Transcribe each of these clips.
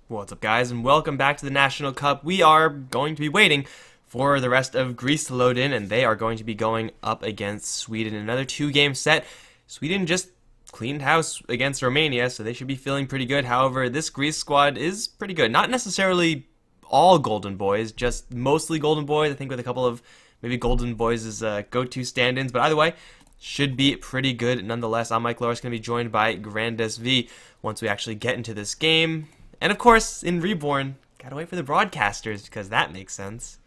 What's up, guys, and welcome back to the National Cup. We are going to be waiting for the rest of Greece to load in, and they are going to be going up against Sweden. Another two-game set. Sweden just cleaned house against Romania, so they should be feeling pretty good. However, this Greece squad is pretty good. Not necessarily all Golden Boys, just mostly Golden Boys. I think with a couple of maybe Golden Boys as go-to stand-ins, but either way, should be pretty good nonetheless. I'm Mikelorus, going to be joined by GrandisV once we actually get into this game. And of course, in Reborn, gotta wait for the broadcasters, because that makes sense.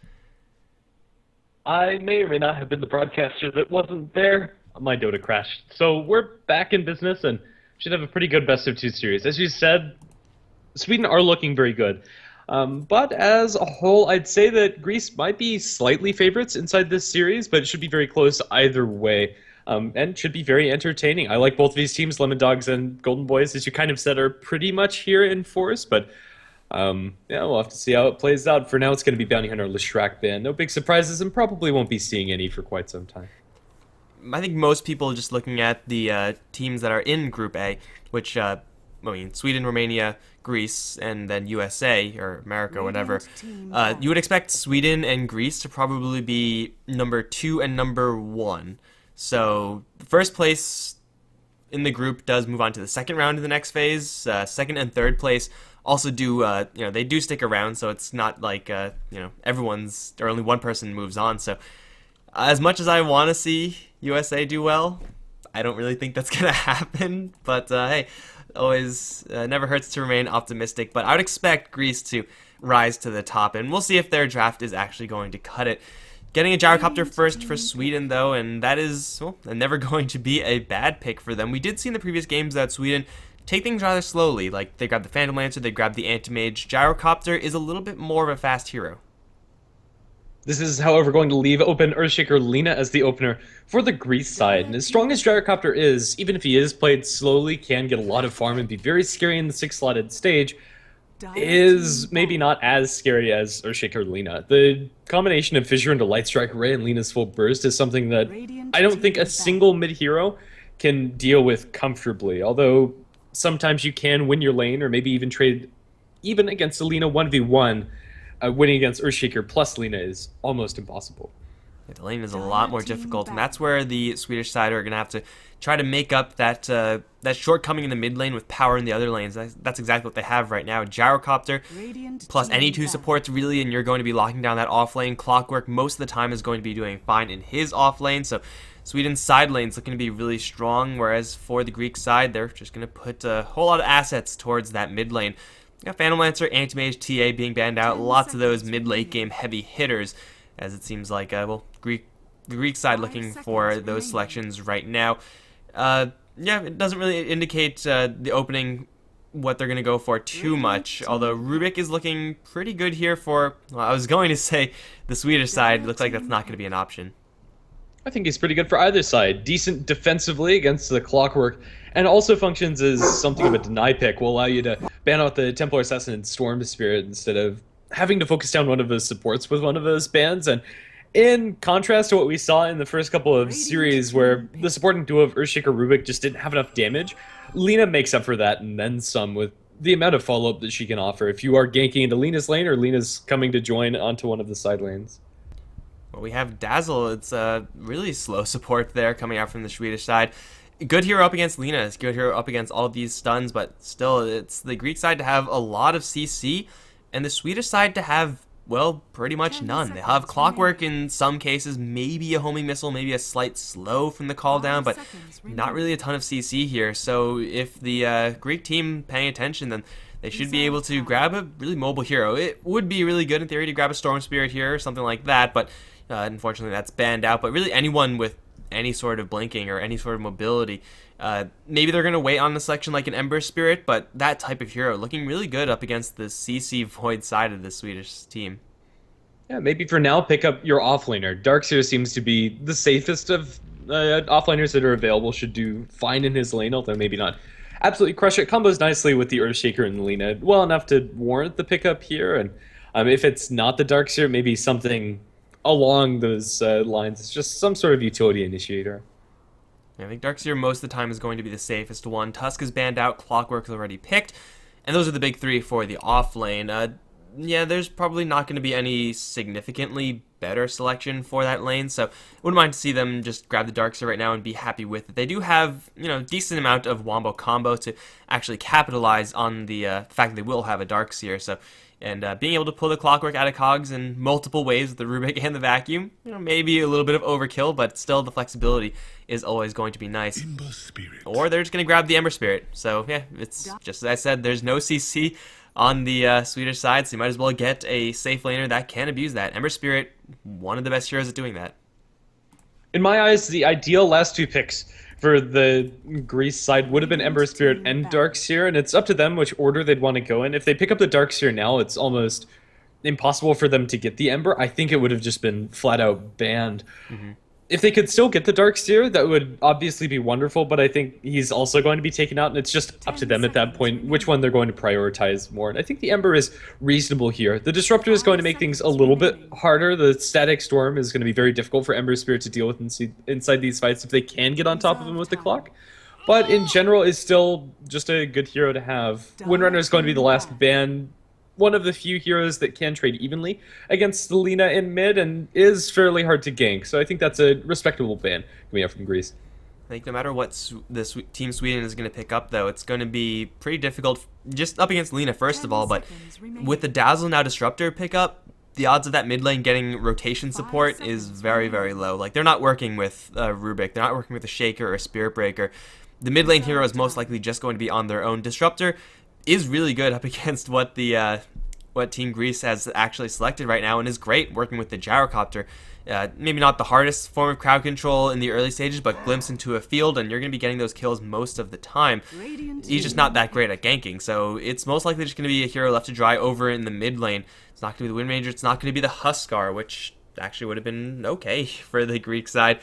I may or may not have been the broadcaster that wasn't there. My Dota crashed. So we're back in business and should have a pretty good best of two series. As you said, Sweden are looking very good. But as a whole, I'd say that Greece might be slightly favorites inside this series, but it should be very close either way. And should be very entertaining. I like both of these teams, Lemon Dogs and Golden Boys, as you kind of said, are pretty much here in force, but yeah, we'll have to see how it plays out. For now, it's going to be Bounty Hunter Leshrac band. No big surprises, and probably won't be seeing any for quite some time. I think most people just looking at the teams that are in Group A, which, Sweden, Romania, Greece, and then USA, or America, whatever, you would expect Sweden and Greece to probably be number 2 and number 1. So, first place in the group does move on to the second round of the next phase. Second and third place also do, they do stick around, so it's not like, everyone's, or only one person moves on. So, as much as I want to see USA do well, I don't really think that's going to happen. But, hey, always never hurts to remain optimistic. But I would expect Greece to rise to the top, and we'll see if their draft is actually going to cut it. Getting a gyrocopter first for Sweden, though, and that is, well, never going to be a bad pick for them. We did see in the previous games that Sweden take things rather slowly. Like, they grabbed the Phantom Lancer, they grabbed the Anti-Mage. Gyrocopter is a little bit more of a fast hero. This is, however, going to leave open Earthshaker Lina as the opener for the Greece side. And as strong as Gyrocopter is, even if he is played slowly, can get a lot of farm and be very scary in the 6-slotted stage, is maybe not as scary as Earthshaker Lina. The combination of Fissure into Light Strike Ray and Lina's full burst is something that I don't think a single mid-hero can deal with comfortably, although sometimes you can win your lane or maybe even trade even against a Lina 1v1. Winning against Earthshaker plus Lina is almost impossible. Yeah, the lane is a lot more difficult, and that's where the Swedish side are going to have to try to make up that that shortcoming in the mid lane with power in the other lanes. That's exactly what they have right now. Gyrocopter plus any two supports, really, and you're going to be locking down that off lane. Clockwork most of the time is going to be doing fine in his off lane, so Sweden's side lane's looking to be really strong, whereas for the Greek side, they're just going to put a whole lot of assets towards that mid lane. Yeah, Phantom Lancer, Anti-Mage, TA being banned out. Lots of those mid-late game heavy hitters, as it seems like, the Greek side looking for those selections right now. Yeah, it doesn't really indicate the opening what they're going to go for too much, although Rubik is looking pretty good here for, well, I was going to say the Swedish side. It looks like that's not going to be an option. I think he's pretty good for either side. Decent defensively against the Clockwork, and also functions as something of a deny pick. Will allow you to ban out the Templar Assassin and Storm Spirit instead of having to focus down one of those supports with one of those bans. And in contrast to what we saw in the first couple of series where the supporting duo of Earthshaker Rubik just didn't have enough damage, Lina makes up for that and then some with the amount of follow-up that she can offer if you are ganking into Lina's lane or Lina's coming to join onto one of the side lanes. Well, we have Dazzle. It's a really slow support there coming out from the Swedish side. Good hero up against Lina. It's good hero up against all of these stuns, but still, it's the Greek side to have a lot of CC, and the Swedish side to have, well, pretty much none. They have Clockwork in some cases, maybe a homing missile, maybe a slight slow from the call down, but not really a ton of CC here. So if the Greek team paying attention, then they should be able to grab a really mobile hero. It would be really good in theory to grab a Storm Spirit here or something like that, but unfortunately that's banned out. But really anyone with any sort of blinking or any sort of mobility, maybe they're going to wait on the selection like an Ember Spirit, but that type of hero looking really good up against the CC Void side of the Swedish team. Yeah, maybe for now pick up your offlaner. Darkseer seems to be the safest of offlaners that are available, should do fine in his lane, although maybe not absolutely crush it. Combos nicely with the Earthshaker and Lina, well enough to warrant the pickup here, and if it's not the Darkseer, maybe something along those lines. It's just some sort of utility initiator. I think Darkseer most of the time is going to be the safest one. Tusk is banned out, Clockwork is already picked, And those are the big three for the off lane. Yeah, there's probably not going to be any significantly better selection for that lane, so wouldn't mind to see them just grab the Darkseer right now and be happy with it. They do have, decent amount of wombo combo to actually capitalize on the fact that they will have a Darkseer, so and being able to pull the Clockwork out of cogs in multiple ways with the Rubik and the Vacuum, maybe a little bit of overkill, but still the flexibility is always going to be nice. Or they're just going to grab the Ember Spirit. So yeah, it's just as I said, there's no CC on the Swedish side, so you might as well get a safe laner that can abuse that. Ember Spirit, one of the best heroes at doing that. In my eyes, the ideal last two picks for the Greece side would have been Ember Spirit and Darkseer, and it's up to them which order they'd want to go in. If they pick up the Darkseer now, it's almost impossible for them to get the Ember. I think it would have just been flat out banned. If they could still get the Darkseer, that would obviously be wonderful, but I think he's also going to be taken out, and it's just up to them at that point which one they're going to prioritize more. And I think the Ember is reasonable here. The Disruptor is going to make things a little bit harder. The Static Storm is going to be very difficult for Ember Spirit to deal with inside these fights if they can get on top of him with the clock. But in general, is still just a good hero to have. Windrunner is going to be the last ban. One of the few heroes that can trade evenly against the Lina in mid and is fairly hard to gank. So I think that's a respectable ban coming out from Greece. I think no matter what Team Sweden is going to pick up, though, it's going to be pretty difficult just up against Lina, first of all. But with the Dazzle now Disruptor pickup, the odds of that mid lane getting rotation support is very, very low. Like, they're not working with Rubik. They're not working with a Shaker or a Spirit Breaker. The mid lane hero is most likely just going to be on their own. Disruptor is really good up against what the what Team Greece has actually selected right now, and is great working with the Gyrocopter. Maybe not the hardest form of crowd control in the early stages, but glimpse into a field, and you're going to be getting those kills most of the time. He's just not that great at ganking, so it's most likely just going to be a hero left to dry over in the mid lane. It's not going to be the Wind Ranger, it's not going to be the Huskar, which actually would have been okay for the Greek side.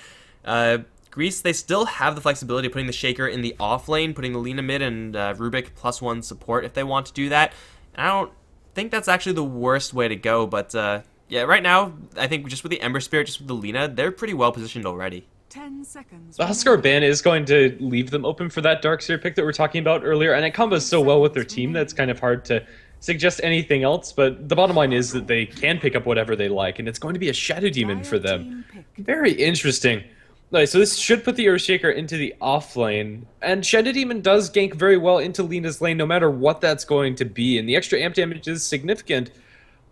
Greece, they still have the flexibility of putting the Shaker in the off lane, putting the Lina mid and Rubik +1 support if they want to do that. And I don't think that's actually the worst way to go, but yeah, right now, I think just with the Ember Spirit, just with the Lina, they're pretty well positioned already. 10 seconds. The Huskar ban is going to leave them open for that Darkseer pick that we were talking about earlier, and it combos so well with their team that's kind of hard to suggest anything else, but the bottom line is that they can pick up whatever they like, and it's going to be a Shadow Demon for them. Very interesting. Right, so this should put the Earthshaker into the off lane, and Shadow Demon does gank very well into Lina's lane no matter what that's going to be, and the extra amp damage is significant,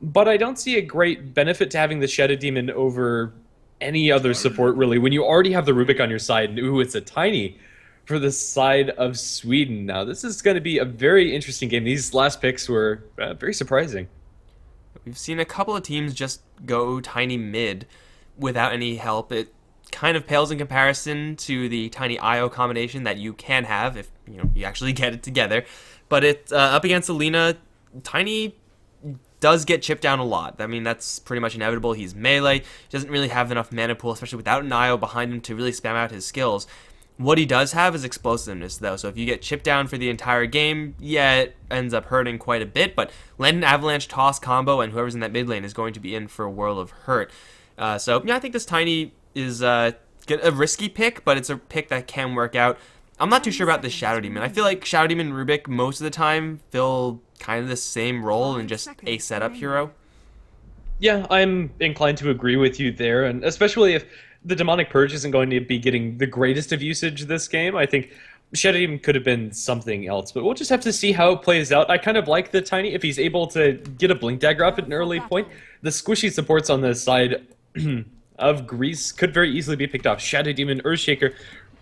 but I don't see a great benefit to having the Shadow Demon over any other support really, when you already have the Rubik on your side, and ooh, it's a tiny for the side of Sweden. Now, this is going to be a very interesting game. These last picks were very surprising. We've seen a couple of teams just go tiny mid without any help. It kind of pales in comparison to the tiny IO combination that you can have if you actually get it together. But it up against Alina, tiny does get chipped down a lot. I mean, that's pretty much inevitable. He's melee, doesn't really have enough mana pool, especially without an IO behind him to really spam out his skills. What he does have is explosiveness, though, so if you get chipped down for the entire game, yeah, it ends up hurting quite a bit, but land an Avalanche Toss combo, and whoever's in that mid lane is going to be in for a world of hurt. So, yeah, I think this tiny is a risky pick, but it's a pick that can work out. I'm not too sure about the Shadow Demon. I feel like Shadow Demon and Rubik most of the time fill kind of the same role in just a setup hero. Yeah, I'm inclined to agree with you there, and especially if the Demonic Purge isn't going to be getting the greatest of usage this game. I think Shadow Demon could have been something else, but we'll just have to see how it plays out. I kind of like the tiny, if he's able to get a Blink Dagger up at an early point. The squishy supports on the side of Greece could very easily be picked off. Shadow Demon, Earthshaker,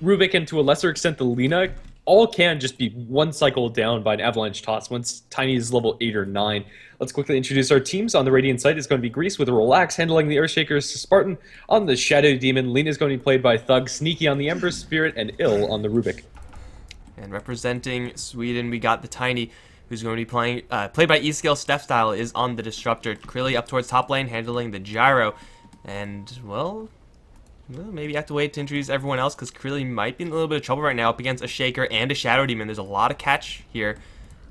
Rubik, and to a lesser extent the Lina, all can just be one cycle down by an Avalanche Toss once Tiny is level 8 or 9. Let's quickly introduce our teams. On the Radiant side is going to be Greece with a Relax handling the Earthshakers, Spartan on the Shadow Demon, Lina is going to be played by Thug, Sneaky on the Ember Spirit, and Ill on the Rubik. And representing Sweden, we got the Tiny, who's going to be played by E-Scale Steph Style, is on the Disruptor. Krilly up towards top lane, handling the Gyro. And, well, maybe you have to wait to introduce everyone else, because Krilly might be in a little bit of trouble right now up against a Shaker and a Shadow Demon. There's a lot of catch here,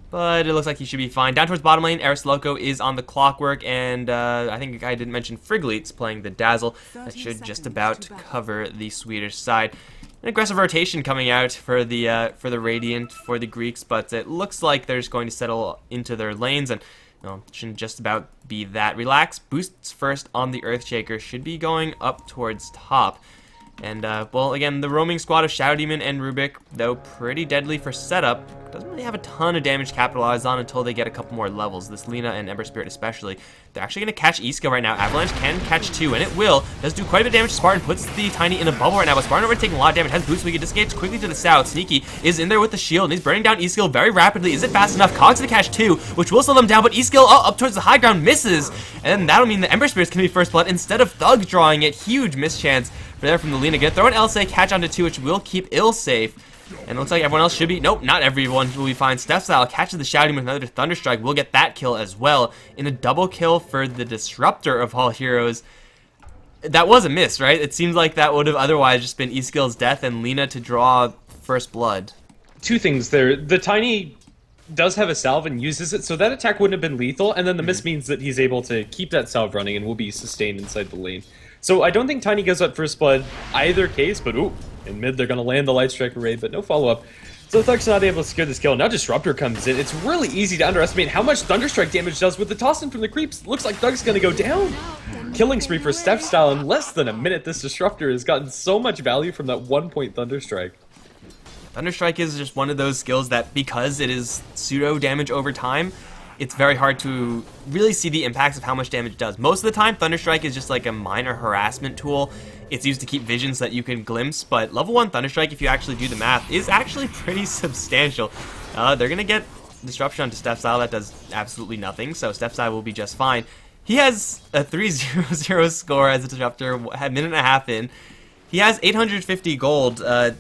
but it looks like he should be fine. Down towards bottom lane, Eris Loco is on the Clockwork, and I think I didn't mention Frigleet's playing the Dazzle. That should just about cover the Swedish side. An aggressive rotation coming out for the Radiant, for the Greeks, but it looks like they're just going to settle into their lanes, and shouldn't just about be that. Relax boosts first on the Earthshaker, should be going up towards top. And, well, again, the roaming squad of Shadow Demon and Rubik, though pretty deadly for setup, doesn't really have a ton of damage capitalized on until they get a couple more levels. This Lina and Ember Spirit especially. They're actually going to catch E-Skill right now. Avalanche can catch 2, and it will. Does do quite a bit of damage to Spartan. Puts the Tiny in a bubble right now, but Spartan already taking a lot of damage. Has boost, so he can escape quickly to the south. Sneaky is in there with the shield, and he's burning down E-Skill very rapidly. Is it fast enough? Cog's going to catch 2, which will slow them down, but E-Skill up towards the high ground misses. And that'll mean the Ember Spirit's going to be first blood instead of Thug drawing it. Huge mischance there from the Lina. Gonna throw an L-Say, catch onto 2, which will keep Ill safe. And it looks like everyone else should be... Nope, not everyone will be fine. Stepstyle catches the Shadow Demon with another Thunderstrike. Will get that kill as well. In a double kill for the Disruptor of all heroes. That was a miss, right? It seems like that would have otherwise just been E-Skill's death and Lina to draw first blood. Two things there. The Tiny does have a salve and uses it, so that attack wouldn't have been lethal, and then the miss means that he's able to keep that salve running and will be sustained inside the lane. So I don't think Tiny goes up first blood either case, but ooh, in mid they're going to land the Light Strike Array, but no follow-up. So Thug's not able to secure this kill. Now Disruptor comes in. It's really easy to underestimate how much Thunderstrike damage does with the toss in from the creeps. Looks like Thug's going to go down. Killing spree for Stepstyle in less than a minute. This Disruptor has gotten so much value from that 1-point Thunderstrike. Thunderstrike is just one of those skills that, because it is pseudo damage over time, it's very hard to really see the impacts of how much damage it does. Most of the time, Thunderstrike is just like a minor harassment tool. It's used to keep vision so that you can glimpse, but level 1 Thunderstrike, if you actually do the math, is actually pretty substantial. They're going to get Disruption onto Stepstyle. That does absolutely nothing, so Stepstyle will be just fine. He has a 3-0-0 score as a Disruptor, a minute and a half in. He has 850 gold. I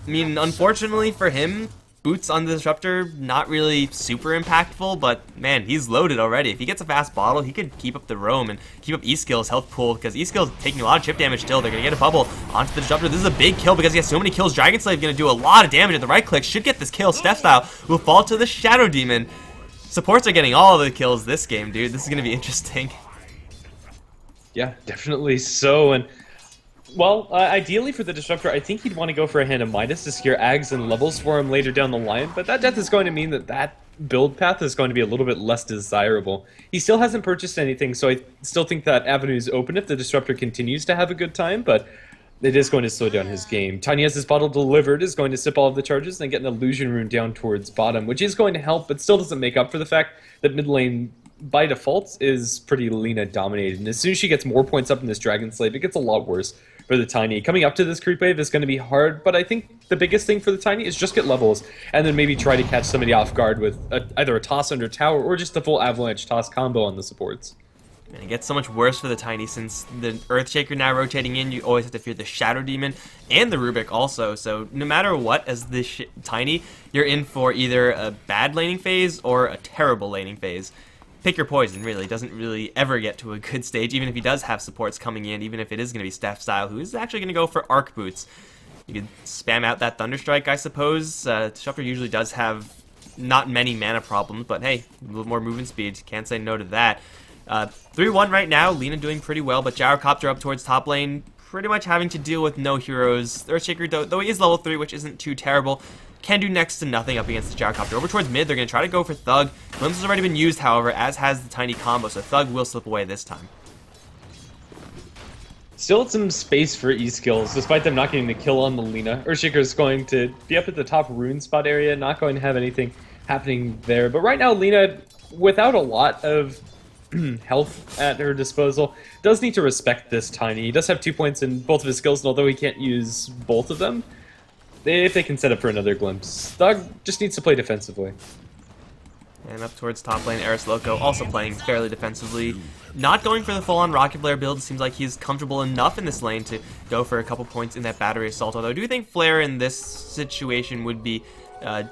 mean, unfortunately for him, boots on the Disruptor, not really super impactful, but man, he's loaded already. If he gets a fast bottle, he could keep up the roam and keep up E-Skill's health pool, because E-Skill's taking a lot of chip damage still. They're going to get a bubble onto the Disruptor. This is a big kill because he has so many kills. Dragon Slave going to do a lot of damage at the right click. Should get this kill. Stepstyle will fall to the Shadow Demon. Supports are getting all of the kills this game, dude. This is going to be interesting. Yeah, definitely so. And well, ideally for the Disruptor, I think he'd want to go for a Hand of Midas to secure Ags and levels for him later down the line, but that death is going to mean that that build path is going to be a little bit less desirable. He still hasn't purchased anything, so I still think that avenue is open if the Disruptor continues to have a good time, but it is going to slow down his game. Tiny has his bottle delivered, is going to sip all of the charges, and then get an Illusion Rune down towards bottom, which is going to help, but still doesn't make up for the fact that mid lane by default is pretty Lina dominated, and as soon as she gets more points up in this Dragon Slave, it gets a lot worse for the Tiny. Coming up to this creep wave is going to be hard, but I think the biggest thing for the Tiny is just get levels, and then maybe try to catch somebody off guard with either a toss under tower or just the full avalanche toss combo on the supports. And it gets so much worse for the Tiny since the Earthshaker now rotating in. You always have to fear the Shadow Demon and the Rubik also. So no matter what, as the Tiny, you're in for either a bad laning phase or a terrible laning phase. Pick your poison, really. It doesn't really ever get to a good stage, even if he does have supports coming in, even if it is going to be Stepstyle, who is actually going to go for Arc Boots. You could spam out that Thunderstrike, I suppose. Disruptor usually does have not many mana problems, but hey, a little more movement speed. Can't say no to that. 3-1 right now. Lina doing pretty well, but Gyrocopter up towards top lane, pretty much having to deal with no heroes. Earthshaker, though he is level 3, which isn't too terrible, can do next to nothing up against the Gyrocopter. Over towards mid, they're going to try to go for Thug. Glimpse has already been used, however, as has the Tiny combo, so Thug will slip away this time. Still some space for E-Skills, despite them not getting the kill on the Lina. Earthshaker is going to be up at the top rune spot area, not going to have anything happening there. But right now, Lina, without a lot of health at her disposal, does need to respect this Tiny. He does have 2 points in both of his skills, and although he can't use both of them, if they can set up for another glimpse. Thug just needs to play defensively. And up towards top lane, Eris Loco also playing fairly defensively. Not going for the full-on Rocket Flare build. It seems like he's comfortable enough in this lane to go for a couple points in that Battery Assault, although I do think Flare in this situation would be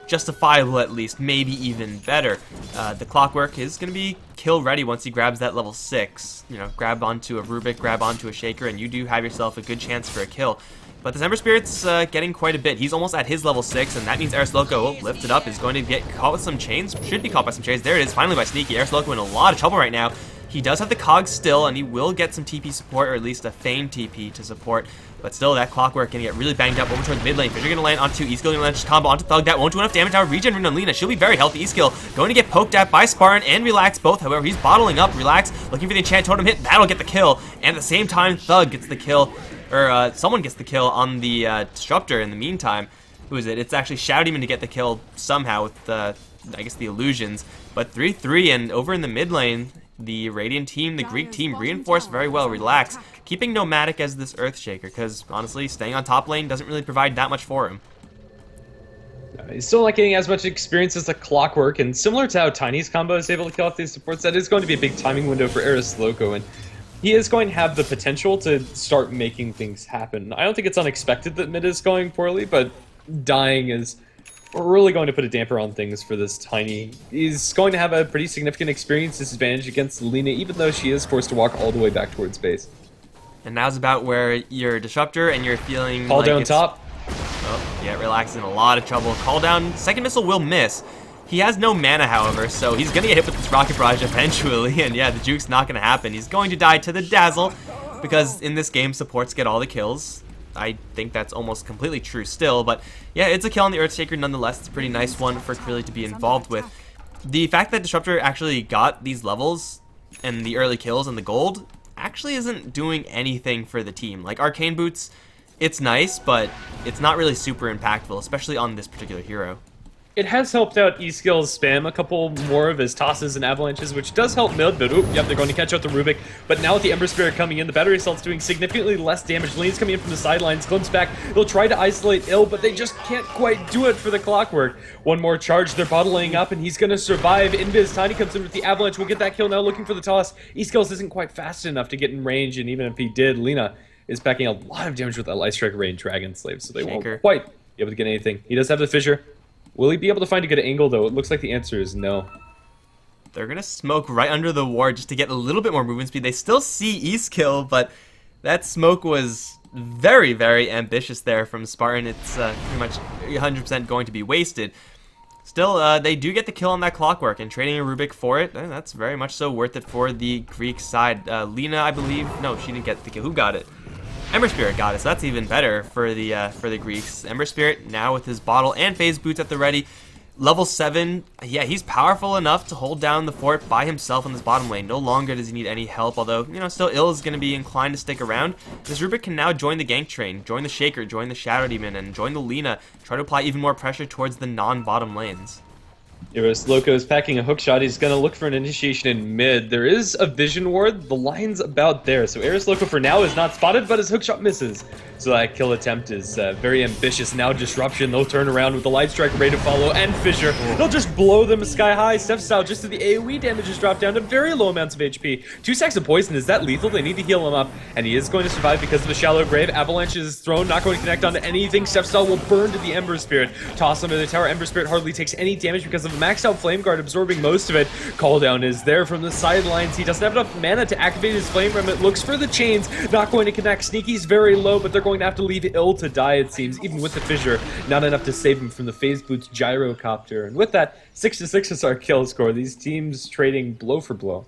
justifiable at least, maybe even better. The Clockwork is going to be kill ready once he grabs that level 6. You know, grab onto a Rubik, grab onto a Shaker, and you do have yourself a good chance for a kill. But this Ember Spirit's getting quite a bit. He's almost at his level 6, and that means Eris Loco, lifted up, is going to get caught with some chains. Should be caught by some chains. There it is, finally by Sneaky. Eris Loco in a lot of trouble right now. He does have the cogs still, and he will get some TP support, or at least a feigned TP to support. But still, that Clockwork going to get really banged up over towards the mid lane. Fissure going to land onto E-Skill, going to land combo onto Thug. That won't do enough damage. Now regen on Lina. She'll be very healthy. E-Skill going to get poked at by Spartan and Relax both. However, he's bottling up. Relax looking for the enchant totem hit. That'll get the kill. And at the same time, Thug gets the kill. Or someone gets the kill on the Disruptor in the meantime. Who is it? It's actually Shadow Demon to get the kill somehow with, I guess, the illusions. But 3-3, and over in the mid lane, the Radiant team, the Greek team, reinforced very well. Relax, keeping Nomadic as this Earthshaker, because honestly, staying on top lane doesn't really provide that much for him. He's still not getting as much experience as the Clockwork, and similar to how Tiny's combo is able to kill off these supports, that is going to be a big timing window for Eris Loco, and he is going to have the potential to start making things happen. I don't think it's unexpected that mid is going poorly, but dying is really going to put a damper on things for this Tiny. He's going to have a pretty significant experience disadvantage against Lina, even though she is forced to walk all the way back towards base. And now's about where you're Disruptor and you're feeling Call like down top. Oh, yeah, Relax in a lot of trouble. Call down. Second missile will miss. He has no mana, however, so he's going to get hit with this Rocket Barrage eventually. And yeah, the juke's not going to happen. He's going to die to the Dazzle because in this game, supports get all the kills. I think that's almost completely true still, but yeah, it's a kill on the Earthshaker nonetheless. It's a pretty nice one for Krilly to be involved with. The fact that Disruptor actually got these levels and the early kills and the gold actually isn't doing anything for the team. Like Arcane Boots, it's nice, but it's not really super impactful, especially on this particular hero. It has helped out E-Skill's spam a couple more of his tosses and avalanches, which does help mid, but oop, yep, they're going to catch out the Rubik. But now with the Ember Spirit coming in, the Battery Assault's doing significantly less damage. Lane's coming in from the sidelines, glimpse back. They'll try to isolate Ill, but they just can't quite do it for the Clockwork. One more charge, they're bottling up, and he's going to survive. Invis, Tiny comes in with the Avalanche, will get that kill now, looking for the toss. E-Skills isn't quite fast enough to get in range, and even if he did, Lina is packing a lot of damage with that Light Strike Rain Dragon Slave, so they won't quite be able to get anything. He does have the Fissure. Will he be able to find a good angle, though? It looks like the answer is no. They're going to smoke right under the ward just to get a little bit more movement speed. They still see Eastkill, but that smoke was very, very ambitious there from Spartan. It's pretty much 100% going to be wasted. Still, they do get the kill on that Clockwork, and trading a Rubik for it, that's very much so worth it for the Greek side. Lina, I believe, no, she didn't get the kill. Who got it? Ember Spirit got it, so that's even better for the Greeks. Ember Spirit now with his bottle and phase boots at the ready. Level 7, yeah, he's powerful enough to hold down the fort by himself in this bottom lane. No longer does he need any help, although, you know, still Ill is going to be inclined to stick around. This Rubik can now join the gank train, join the Shaker, join the Shadow Demon, and join the Lina, try to apply even more pressure towards the non-bottom lanes. Eris Loco is packing a hookshot. He's going to look for an initiation in mid. There is a vision ward. The line's about there. So Eris Loco for now is not spotted, but his hookshot misses. So that kill attempt is very ambitious. Now Disruption, they'll turn around with the Light Strike ready to follow, and Fissure. They'll just blow them sky high. Steph Style, just to the AoE damage is dropped down to very low amounts of HP. 2 stacks of poison, is that lethal? They need to heal him up, and he is going to survive because of the shallow grave. Avalanche is thrown, not going to connect onto anything. Steph Style will burn to the Ember Spirit. Toss under the tower. Ember Spirit hardly takes any damage because of a maxed out Flame Guard absorbing most of it. Call down is there from the sidelines. He doesn't have enough mana to activate his Flame Remnant. Looks for the chains, not going to connect. Sneaky's very low, but they're going to have to leave Ill to die, it seems, even with the Fissure. Not enough to save him from the Phase Boots Gyrocopter. And with that, 6-6 is our kill score. These teams trading blow for blow.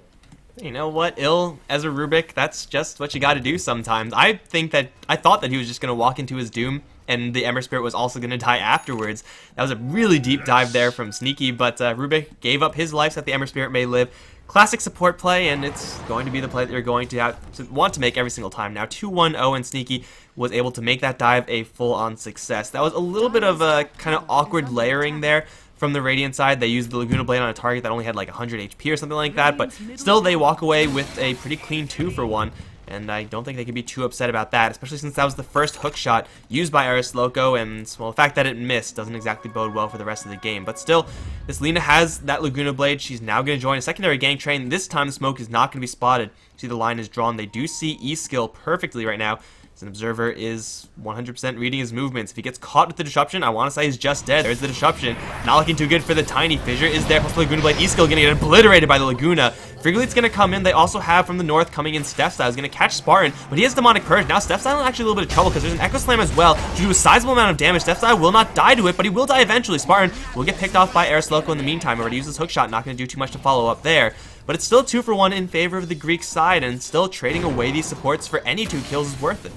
You know what, Ill as a Rubik, that's just what you got to do sometimes. I thought that he was just going to walk into his doom, and the Ember Spirit was also going to die afterwards. That was a really deep dive there from Sneaky, but Rubik gave up his life so that the Ember Spirit may live. Classic support play, and it's going to be the play that you're going to have to want to make every single time. Now 2-1-0, and Sneaky was able to make that dive a full-on success. That was a little bit of a kind of awkward layering there from the Radiant side. They used the Laguna Blade on a target that only had like 100 HP or something like that, but still they walk away with a pretty clean 2-for-1. And I don't think they can be too upset about that, especially since that was the first hook shot used by Eris Loco, and, well, the fact that it missed doesn't exactly bode well for the rest of the game. But still, this Lina has that Laguna Blade. She's now going to join a secondary gank train. This time the smoke is not going to be spotted. See, the line is drawn. They do see E-Skill perfectly right now. As an observer is 100% reading his movements. If he gets caught with the Disruption, I want to say he's just dead. There's the Disruption. Not looking too good for the Tiny. Fissure is there. Plus the Laguna Blade. E-Skill going to get obliterated by the Laguna. Frigolit's going to come in. They also have from the north coming in Steph Style. He's going to catch Spartan, but he has Demonic Purge. Now Steph Style is actually a little bit of trouble because there's an Echo Slam as well to do a sizable amount of damage. Steph Style will not die to it, but he will die eventually. Spartan will get picked off by Eris Loco in the meantime. Already uses Hookshot. Not going to do too much to follow up there. but it's still 2 for 1 in favor of the Greek side, and still trading away these supports for any 2 kills is worth it.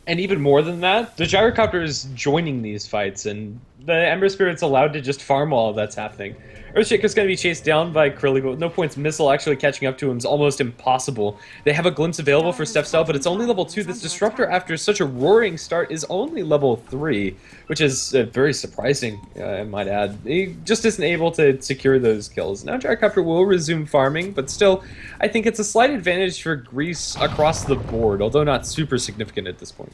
And even more than that, the Gyrocopter is joining these fights, and the Ember Spirit's allowed to just farm while that's happening. Earthshaker's going to be chased down by Krilly, but with no points, Missile actually catching up to him is almost impossible. They have a glimpse available for Steph Style, but it's only level 2. This Disruptor, after such a roaring start, is only level 3, which is very surprising, I might add. He just isn't able to secure those kills. Now Gyrocopter will resume farming, but still, I think it's a slight advantage for Greece across the board, although not super significant at this point.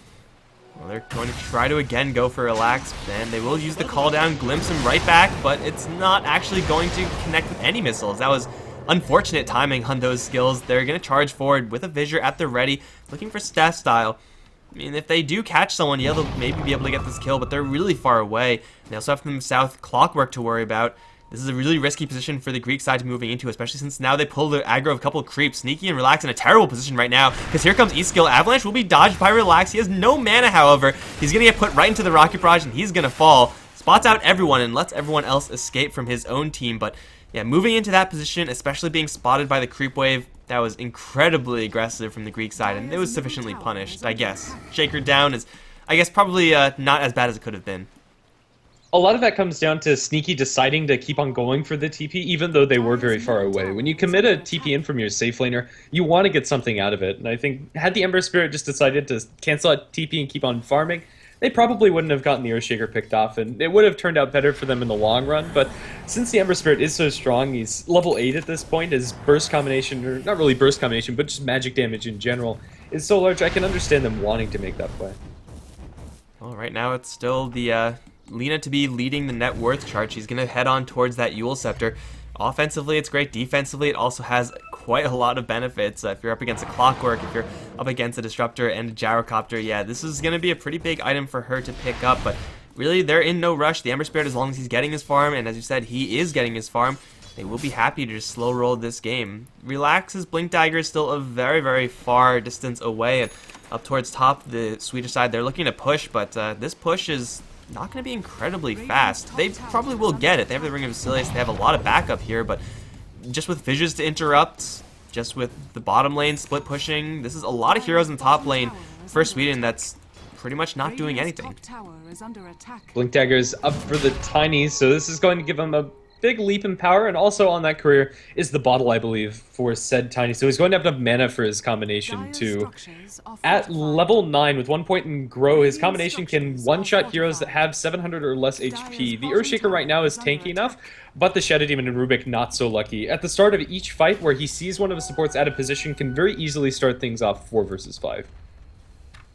Well, they're going to try to again go for Relax, and they will use the call down, glimpse him right back, but it's not actually going to connect with any missiles. That was unfortunate timing on those skills. They're going to charge forward with a Visor at the ready, looking for Steph Style. I mean, if they do catch someone, yeah, they'll maybe be able to get this kill, but they're really far away. They also have them South Clockwork to worry about. This is a really risky position for the Greek side to be moving into, especially since now they pull the aggro of a couple of creeps. Sneaky and Relax in a terrible position right now, because here comes E-Skill. Avalanche will be dodged by Relax. He has no mana, however. He's going to get put right into the Rocket Barrage, and he's going to fall. Spots out everyone and lets everyone else escape from his own team. But yeah, moving into that position, especially being spotted by the creep wave, that was incredibly aggressive from the Greek side, and it was sufficiently punished, I guess. Shaker down is, I guess, probably not as bad as it could have been. A lot of that comes down to Sneaky deciding to keep on going for the TP, even though they were very far away. When you commit a TP in from your safe laner, you want to get something out of it. And I think, had the Ember Spirit just decided to cancel out TP and keep on farming, they probably wouldn't have gotten the Earthshaker picked off, and it would have turned out better for them in the long run. But since the Ember Spirit is so strong, he's level 8 at this point, his burst combination, or not really burst combination, but just magic damage in general, is so large, I can understand them wanting to make that play. Well, right now it's still the Lina to be leading the net worth chart. She's going to head on towards that Eul Scepter. Offensively, it's great. Defensively, it also has quite a lot of benefits. If you're up against a Clockwork, if you're up against a Disruptor and a Gyrocopter, yeah, this is going to be a pretty big item for her to pick up. But really, they're in no rush. The Ember Spirit, as long as he's getting his farm, and as you said, he is getting his farm, they will be happy to just slow roll this game. Relax's Blink Dagger is still a very, very far distance away, and up towards top, the Swedish side, they're looking to push, but this push is not going to be incredibly fast. They probably will get it. They have the Ring of Basilius. They have a lot of backup here, but just with Fissures to interrupt, just with the bottom lane split pushing, this is a lot of heroes in the top lane for Sweden that's pretty much not doing anything. Blink Dagger is up for the Tinies, so this is going to give them a big leap in power, and also on that career is the bottle, I believe, for said Tiny. So he's going to have enough mana for his combination too. At level 9, with 1 point in Grow, his combination can one-shot heroes that have 700 or less HP. The Earthshaker right now is tanky enough, but the Shadow Demon and Rubik not so lucky. At the start of each fight where he sees one of his supports out of position, can very easily start things off 4 versus 5.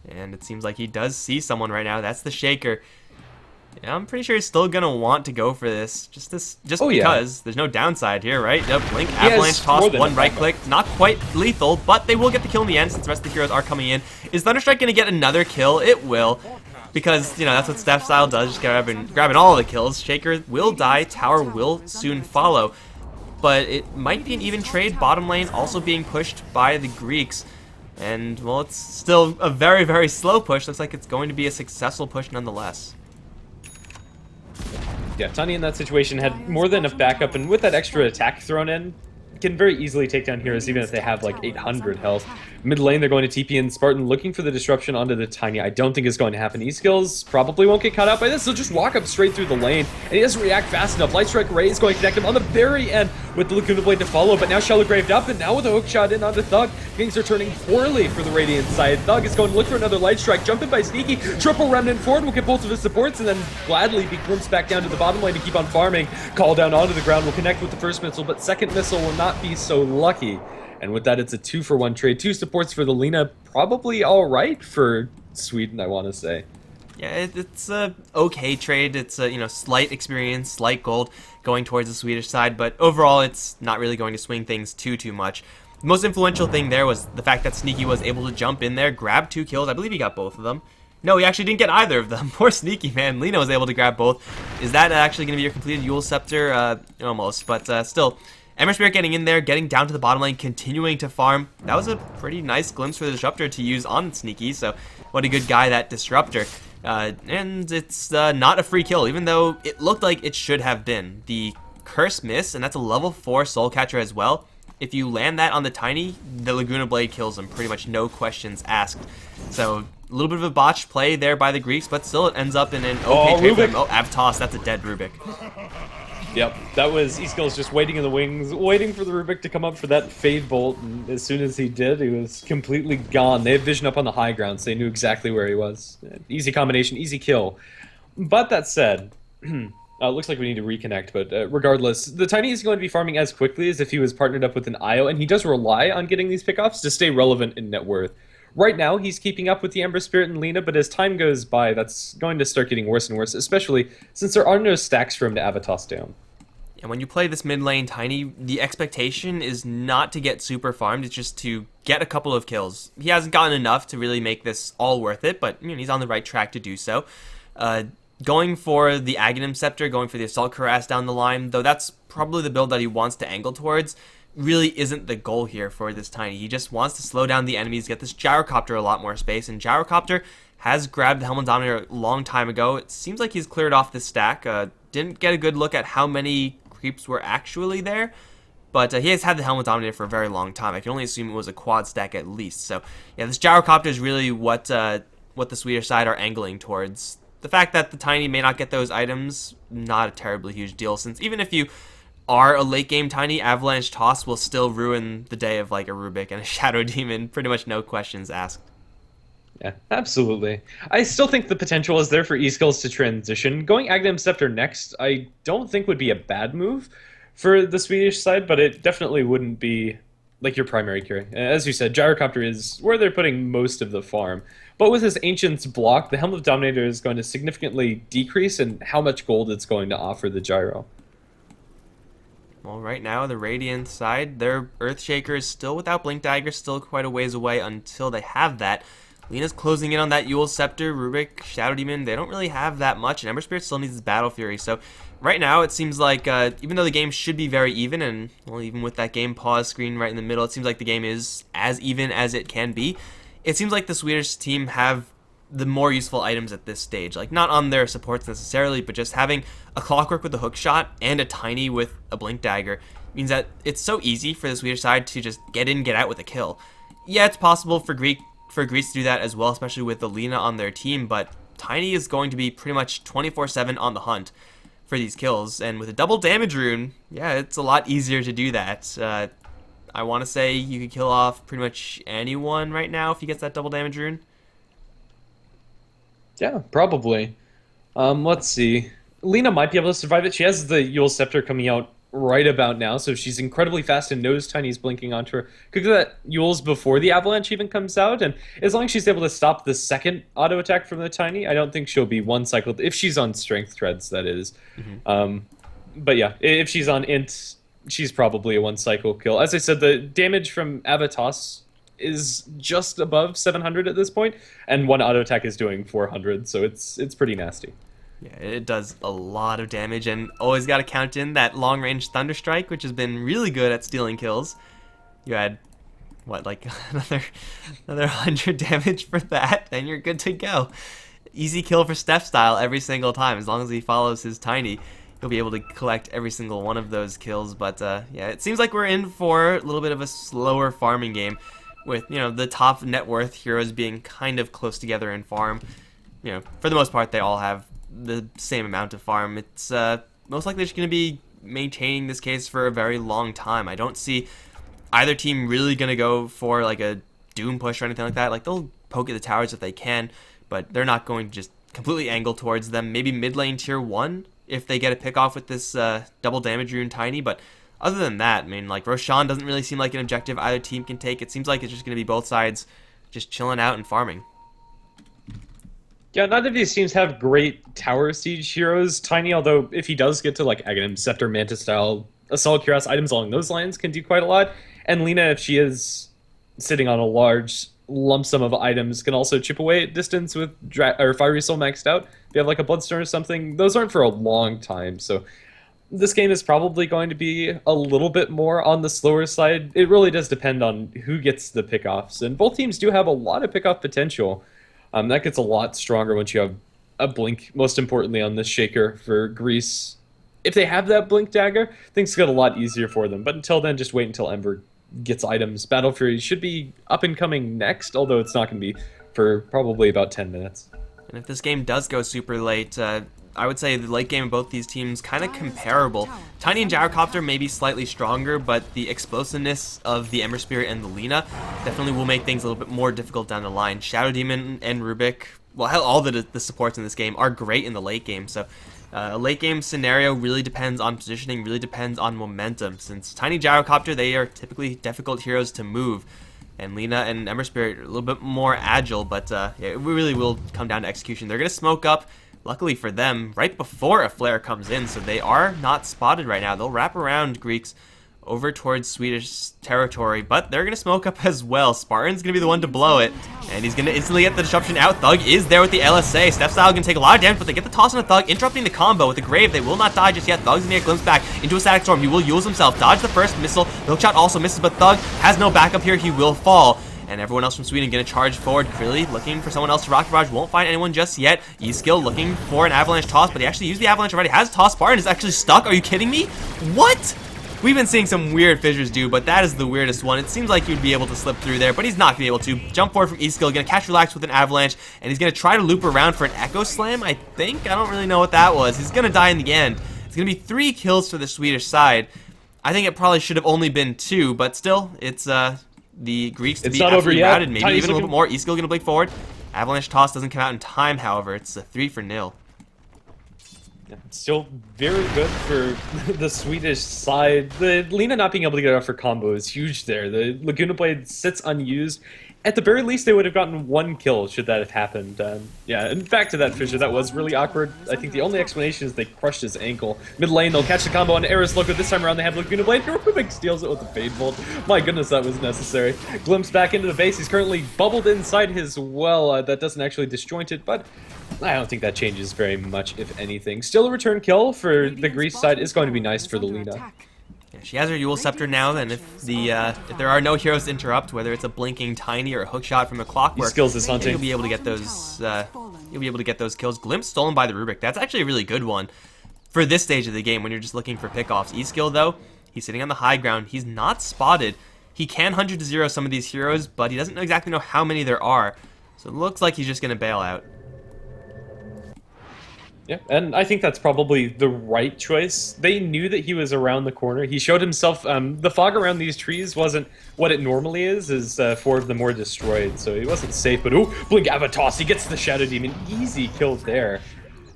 And it seems like he does see someone right now. That's the Shaker. Yeah, I'm pretty sure he's still gonna want to go for this, just because there's no downside here, right? Yep, Blink, Avalanche, toss, one right click, not quite lethal, but they will get the kill in the end since the rest of the heroes are coming in. Is Thunderstrike gonna get another kill? It will, because you know that's what Steph Style does, just grabbing all of the kills. Shaker will die, tower will soon follow, but it might be an even trade. Bottom lane also being pushed by the Greeks. And well, it's still a very, very slow push. Looks like it's going to be a successful push nonetheless. Yeah, Tani in that situation had more than enough backup, and with that extra attack thrown in, can very easily take down heroes even if they have like 800 health. Mid lane, they're going to TP in. Spartan looking for the disruption onto the Tiny. I don't think it's going to happen. E-Skills probably won't get caught out by this. He'll just walk up straight through the lane, and he doesn't react fast enough. Light Strike Ray is going to connect him on the very end with the Lacuna Blade to follow, but now Shallow Graved up, and now with a hook shot in onto Thug. Things are turning poorly for the Radiant side. Thug is going to look for another Light Strike, jump in by Sneaky. Triple Remnant forward will get both of his supports, and then gladly be glimpsed back down to the bottom lane to keep on farming. Call down onto the ground will connect with the first missile, but second missile will not be so lucky. And with that, it's a 2-for-1 trade. 2 supports for the Lina. Probably all right for Sweden, I want to say. Yeah, it's a okay trade. It's a slight experience, slight gold going towards the Swedish side, but overall, it's not really going to swing things too much. The most influential thing there was the fact that Sneaky was able to jump in there, grab 2 kills. I believe he got both of them. No, he actually didn't get either of them. Poor Sneaky, man. Lina was able to grab both. Is that actually going to be your completed Eul Scepter? Almost, but still. Ember Spirit getting in there, getting down to the bottom lane, continuing to farm. That was a pretty nice glimpse for the Disruptor to use on Sneaky, so what a good guy, that Disruptor. And it's not a free kill, even though it looked like it should have been. The Curse Miss, and that's a level 4 Soul Catcher as well. If you land that on the Tiny, the Laguna Blade kills him, pretty much no questions asked. So, a little bit of a botched play there by the Greeks, but still it ends up in an okay trade for them. Oh, Avtos, that's a dead Rubik. Yep, that was eSkills just waiting in the wings, waiting for the Rubik to come up for that Fade Bolt, and as soon as he did, he was completely gone. They had vision up on the high ground, so they knew exactly where he was. Easy combination, easy kill. But that said, looks like we need to reconnect, but regardless, the Tiny is going to be farming as quickly as if he was partnered up with an IO, and he does rely on getting these pickoffs to stay relevant in net worth. Right now, he's keeping up with the Ember Spirit and Lina, but as time goes by, that's going to start getting worse and worse, especially since there are no stacks for him to Avatos down. And when you play this mid lane Tiny, the expectation is not to get super farmed, it's just to get a couple of kills. He hasn't gotten enough to really make this all worth it, but he's on the right track to do so. Going for the Aghanim Scepter, going for the Assault Cuirass down the line, though that's probably the build that he wants to angle towards, really isn't the goal here for this Tiny. He just wants to slow down the enemies, get this Gyrocopter a lot more space, and Gyrocopter has grabbed the Helmet Dominator a long time ago. It seems like he's cleared off this stack. Didn't get a good look at how many creeps were actually there, but he has had the Helmet Dominator for a very long time. I can only assume it was a quad stack at least. So yeah, this Gyrocopter is really what the Swedish side are angling towards. The fact that the Tiny may not get those items, not a terribly huge deal, since even if you are a late game Tiny, Avalanche Toss will still ruin the day of like a Rubik and a Shadow Demon, pretty much no questions asked. Yeah, absolutely. I still think the potential is there for eSkills to transition. Going Aghanim Scepter next, I don't think would be a bad move for the Swedish side, but it definitely wouldn't be like your primary carry. As you said, Gyrocopter is where they're putting most of the farm. But with this Ancient's block, the Helmet of Dominator is going to significantly decrease in how much gold it's going to offer the Gyro. Well, right now, the Radiant side, their Earthshaker is still without Blink Dagger, still quite a ways away until they have that. Lina's closing in on that Yule Scepter, Rubik, Shadow Demon. They don't really have that much, and Ember Spirit still needs his Battle Fury. So right now, it seems like, even though the game should be very even, and well, even with that game pause screen right in the middle, it seems like the game is as even as it can be. It seems like the Swedish team have the more useful items at this stage. Like, not on their supports necessarily, but just having a Clockwork with a hook shot and a Tiny with a Blink Dagger means that it's so easy for the Swedish side to just get in, get out with a kill. Yeah, it's possible for Greece to do that as well, especially with the Lina on their team, but Tiny is going to be pretty much 24/7 on the hunt for these kills, and with a double damage rune, yeah, it's a lot easier to do that. I want to say you could kill off pretty much anyone right now if he gets that double damage rune. Yeah, probably. Let's see. Lina might be able to survive it. She has the Yule Scepter coming out right about now, so she's incredibly fast and knows Tiny's blinking onto her. Could do that Yule's before the Avalanche even comes out, and as long as she's able to stop the second auto attack from the Tiny, I don't think she'll be one cycled, if she's on Strength Treads, that is. But yeah, if she's on Int, she's probably a one cycle kill. As I said, the damage from Avatos is just above 700 at this point, and one auto attack is doing 400, so it's pretty nasty. Yeah, it does a lot of damage, and always got to count in that long-range Thunder Strike, which has been really good at stealing kills. You had, what, like another 100 damage for that, and you're good to go. Easy kill for Steph style every single time. As long as he follows his Tiny, he'll be able to collect every single one of those kills. But yeah, it seems like we're in for a little bit of a slower farming game, with, you know, the top net worth heroes being kind of close together in farm. You know, for the most part, they all have the same amount of farm. It's most likely just going to be maintaining this case for a very long time. I don't see either team really going to go for like a Doom push or anything like that. Like, they'll poke at the towers if they can, but they're not going to just completely angle towards them. Maybe mid lane tier 1 if they get a pick off with this double damage rune Tiny, but other than that, I mean, like, Roshan doesn't really seem like an objective either team can take. It seems like it's just going to be both sides just chilling out and farming. Yeah, neither of these teams have great tower siege heroes. Tiny, although if he does get to like Aghanim Scepter, Manta style, Assault Cuirass, items along those lines can do quite a lot. And Lina, if she is sitting on a large lump sum of items, can also chip away at distance with Fiery Soul maxed out. If you have like a Bloodstone or something, those aren't for a long time. So this game is probably going to be a little bit more on the slower side. It really does depend on who gets the pickoffs. And both teams do have a lot of pickoff potential. That gets a lot stronger once you have a blink, most importantly on this Shaker for Greece. if they have that Blink Dagger, things get a lot easier for them. But until then, just wait until Ember gets items. Battle Fury should be up and coming next, although it's not going to be for probably about 10 minutes. And if this game does go super late, I would say the late game of both these teams kind of comparable. Tiny and Gyrocopter may be slightly stronger, but the explosiveness of the Ember Spirit and the Lina definitely will make things a little bit more difficult down the line. Shadow Demon and Rubik, well, hell, all the supports in this game are great in the late game, so a late game scenario really depends on positioning, really depends on momentum. Since Tiny Gyrocopter, they are typically difficult heroes to move, and Lina and Ember Spirit are a little bit more agile, but yeah, it really will come down to execution. They're going to smoke up, luckily for them, right before a flare comes in, so they are not spotted right now. They'll wrap around Greeks over towards Swedish territory, but they're going to smoke up as well. Spartan's going to be the one to blow it, and he's going to instantly get the disruption out. Thug is there with the LSA. Step Style going to take a lot of damage, but they get the toss on the Thug, interrupting the combo with the Grave. They will not die just yet. Thug's going to get glimpsed back into a Static Storm. He will use himself, dodge the first missile. Milkshot also misses, but Thug has no backup here. He will fall. And everyone else from Sweden going to charge forward. Clearly looking for someone else to rock barrage. Won't find anyone just yet. E-Skill looking for an Avalanche toss, but he actually used the Avalanche already. Has toss. Spartan is actually stuck. Are you kidding me? What? We've been seeing some weird fissures do, but that is the weirdest one. It seems like you'd be able to slip through there, but he's not going to be able to. Jump forward from E-Skill, going to catch Relax with an Avalanche, and he's going to try to loop around for an Echo Slam, I think? I don't really know what that was. He's going to die in the end. It's going to be 3 kills for the Swedish side. I think it probably should have only been 2, but still, it's the Greeks to be absolutely routed. Maybe even a little bit more. E-Skill going to blink forward. Avalanche toss doesn't come out in time, however. It's a 3-0. Yeah, still very good for the Swedish side. The Lina not being able to get off her combo is huge there. The Laguna Blade sits unused. At the very least, they would have gotten 1 kill should that have happened. Yeah, and back to that fissure, that was really awkward. I think the only explanation is they crushed his ankle. Mid lane, they'll catch the combo on Eris Loco. This time around, they have Laguna Blade. Rubik steals it with the Fade Bolt. My goodness, that was necessary. Glimpse back into the base. He's currently bubbled inside his well. That doesn't actually disjoint it, but I don't think that changes very much, if anything. Still a return kill for the Greece side is going to be nice for the Lina. Yeah, she has her Yule Scepter now, and if there are no heroes to interrupt, whether it's a blinking Tiny or a hook shot from a Clockwork, skills is hunting. you'll be able to get those. You'll be able to get those kills. Glimpse stolen by the Rubik. That's actually a really good one for this stage of the game when you're just looking for pickoffs. E-Skill though, he's sitting on the high ground. He's not spotted. He can 100 to 0 some of these heroes, but he doesn't exactly know how many there are. So it looks like he's just gonna bail out. Yeah, and I think that's probably the right choice. They knew that he was around the corner. He showed himself. The fog around these trees wasn't what it normally is 4 of them were destroyed, so he wasn't safe. But ooh, Blink Avatos, he gets the Shadow Demon. Easy kill there.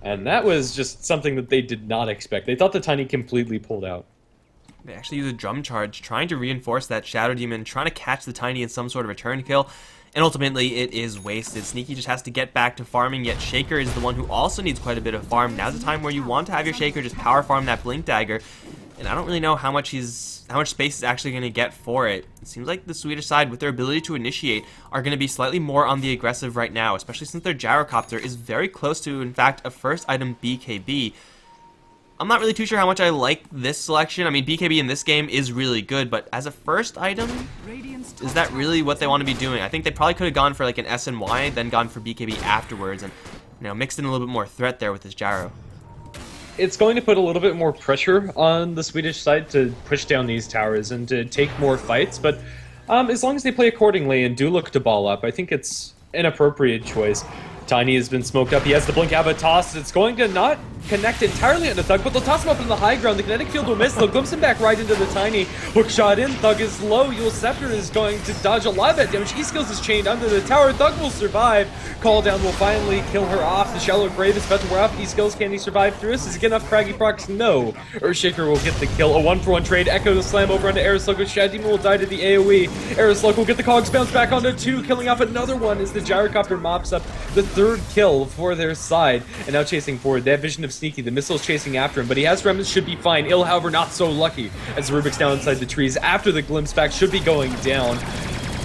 And that was just something that they did not expect. They thought the Tiny completely pulled out. They actually use a drum charge, trying to reinforce that Shadow Demon, trying to catch the Tiny in some sort of return kill. And ultimately, it is wasted. Sneaky just has to get back to farming, yet Shaker is the one who also needs quite a bit of farm. Now's the time where you want to have your Shaker just power farm that Blink Dagger. And I don't really know how much space he's actually going to get for it. It seems like the Swedish side, with their ability to initiate, are going to be slightly more on the aggressive right now, especially since their Gyrocopter is very close to, in fact, a first item BKB. I'm not really too sure how much I like this selection. I mean, BKB in this game is really good, but as a first item, is that really what they want to be doing? I think they probably could have gone for like an SNY, then gone for BKB afterwards, and mixed in a little bit more threat there with this Gyro. It's going to put a little bit more pressure on the Swedish side to push down these towers and to take more fights, but as long as they play accordingly and do look to ball up, I think it's an appropriate choice. Tiny has been smoked up. He has the Blink Abba toss. It's going to not connect entirely onto Thug, but they'll toss him up in the high ground. The kinetic field will miss. They'll glimpse him back right into the Tiny. Hook shot in. Thug is low. Yule Scepter is going to dodge a lot of that damage. E-Skills is chained under the tower. Thug will survive. Call down will finally kill her off. The Shallow Grave is about to wear off. E-Skills, can he survive through this? Does he get enough Craggy Procs? No. Earthshaker will get the kill. A 1-for-1 trade. Echo will slam over onto Eris Loco. Shadow Demon will die to the AoE. Eris Loco will get the cogs bounce back onto 2, killing off another one as the Gyrocopter mops up the 3rd kill for their side. And now chasing forward. They have vision of Sneaky. The missile's chasing after him, but he has remnants, should be fine. Ill, however, not so lucky as Rubik's down inside the trees after the glimpse back should be going down.